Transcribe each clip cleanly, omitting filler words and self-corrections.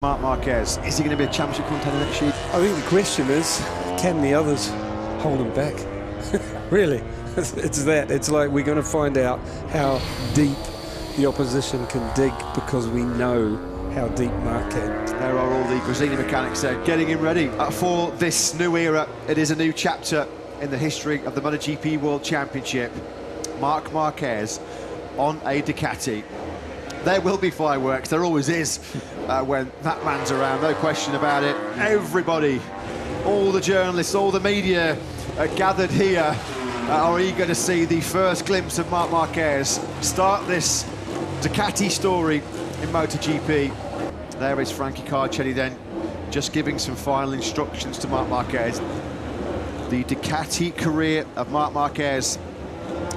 Marc Marquez, is he going to be a championship contender next year? I think the question is, can the others hold him back? Really, it's that. It's like we're going to find out how deep the opposition can dig because we know how deep Marc can. There are all the Gresini mechanics there getting him ready for this new era. It is a new chapter in the history of the MotoGP World Championship. Marc Marquez on a Ducati. There will be fireworks, there always is when that man's around, no question about it. Everybody, all the journalists, all the media gathered here are eager to see the first glimpse of Marc Marquez start this Ducati story in MotoGP. There is Frankie Carcelli then, just giving some final instructions to Marc Marquez. The Ducati career of Marc Marquez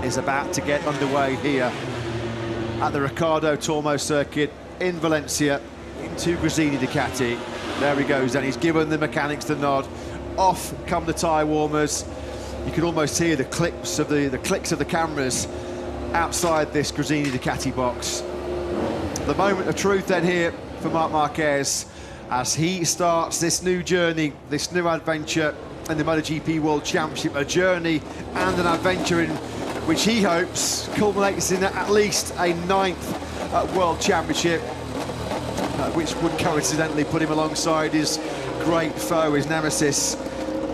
is about to get underway here at the Ricardo Tormo circuit in Valencia, into Gresini Ducati. There he goes, and he's given the mechanics the nod. Off come the tyre warmers. You can almost hear the clicks of the cameras outside this Gresini Ducati box. The moment of truth then here for Marc Marquez as he starts this new journey, this new adventure in the MotoGP World Championship, a journey and an adventure in which he hopes culminates in at least a 9th World Championship, which would coincidentally put him alongside his great foe, his nemesis,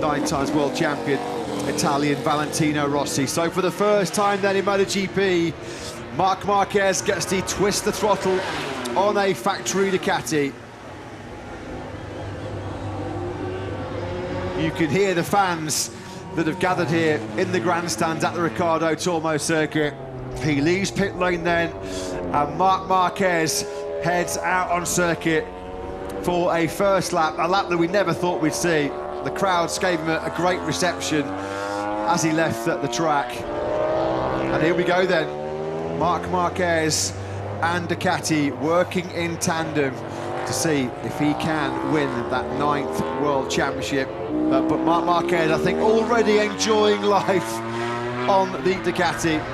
9 times world champion, Italian Valentino Rossi. So for the first time then in MotoGP, Marc Marquez gets to twist the throttle on a factory Ducati. You can hear the fans that have gathered here in the grandstands at the Ricardo Tormo circuit. He leaves pit lane then, and Marc Marquez heads out on circuit for a first lap, a lap that we never thought we'd see. The crowds gave him a great reception as he left at the track. And here we go then, Marc Marquez and Ducati working in tandem to see if he can win that 9th World Championship. But Marc Marquez, I think, already enjoying life on the Ducati.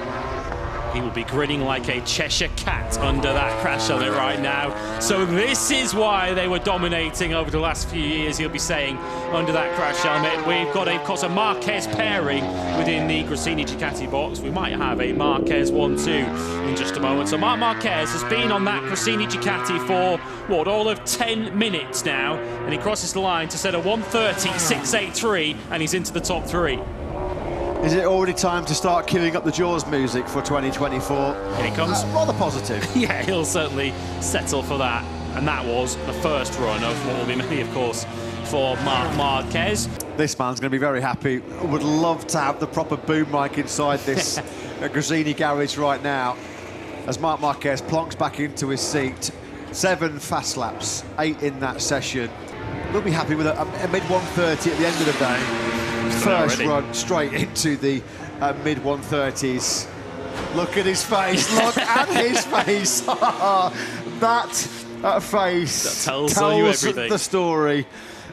He will be grinning like a Cheshire cat under that crash helmet right now. So this is why they were dominating over the last few years, he'll be saying, under that crash helmet. We've got, of course, a Marquez pairing within the Gresini Ducati box. We might have a Marquez 1-2 in just a moment. So Marc Marquez has been on that Gresini Ducati for, what, all of 10 minutes now. And he crosses the line to set a 1:30.683, and he's into the top 3. Is it already time to start queuing up the Jaws music for 2024? Here he comes. Rather positive. Yeah, he'll certainly settle for that. And that was the first run of what will be many, of course, for Marc Marquez. This man's going to be very happy. Would love to have the proper boom mic inside this Gresini garage right now. As Marc Marquez plonks back into his seat. 7 fast laps, 8 in that session. We'll be happy with a mid-130 at the end of the day. First run straight into the mid-130s. Look at his face, look at his face. That face that tells you everything. The story.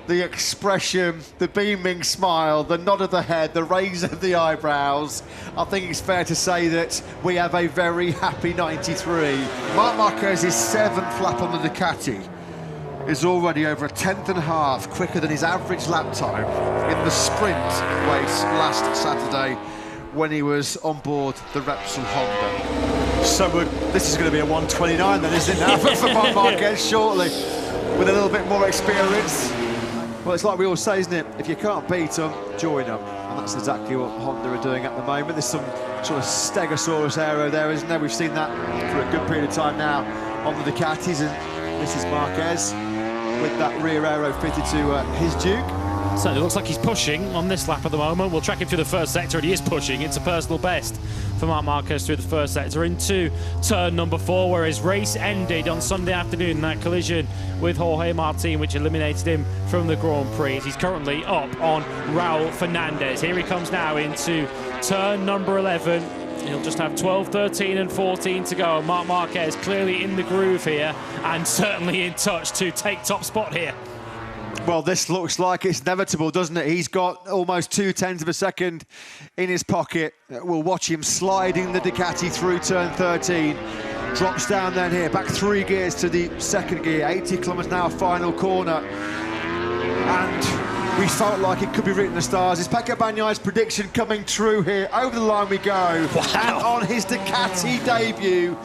The expression, the beaming smile, the nod of the head, the raise of the eyebrows. I think it's fair to say that we have a very happy 93. Marc Marquez's 7th lap on the Ducati is already over a 10.5 quicker than his average lap time in the sprint race last Saturday when he was on board the Repsol Honda. So this is going to be a 1:29 then, isn't it, now for Marc Marquez shortly, with a little bit more experience. Well, it's like we always say, isn't it? If you can't beat them, join them. And that's exactly what Honda are doing at the moment. There's some sort of Stegosaurus aero there, isn't there? We've seen that for a good period of time now on the Ducatis, and this is Marquez with that rear aero fitted to his Duke. So it looks like he's pushing on this lap at the moment. We'll track him through the first sector, and he is pushing. It's a personal best for Marc Marquez through the first sector into turn number 4, where his race ended on Sunday afternoon in that collision with Jorge Martin, which eliminated him from the Grand Prix. He's currently up on Raul Fernandez. Here he comes now into turn number 11. He'll just have 12, 13 and 14 to go. Marc Marquez clearly in the groove here and certainly in touch to take top spot here. Well, this looks like it's inevitable, doesn't it? He's got almost 0.2 of a second in his pocket. We'll watch him sliding the Ducati through turn 13 Drops down then here, back 3 gears to the second gear, 80 kilometres an hour, final corner. And we felt like it could be written in the stars. Is Pecco Bagnaia's prediction coming true here? Over the line we go. Wow. And on his Ducati debut,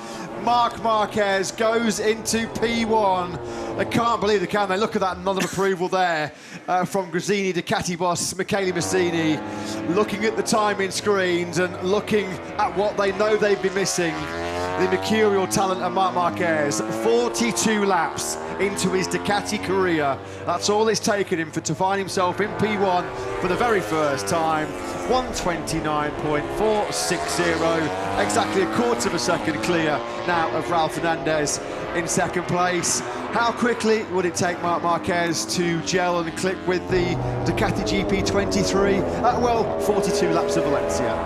Marc Marquez goes into P1. They can't believe it, can they? Look at that nod of approval there from Gresini Ducati boss Michele Massini, looking at the timing screens and looking at what they know they've been missing. The mercurial talent of Marc Marquez, 42 laps into his Ducati career. That's all it's taken him to find himself in P1 for the very first time. 129.460, exactly a quarter of a second clear now of Ralph Fernandez in second place. How quickly would it take Marc Marquez to gel and click with the Ducati GP23? Well, 42 laps of Valencia.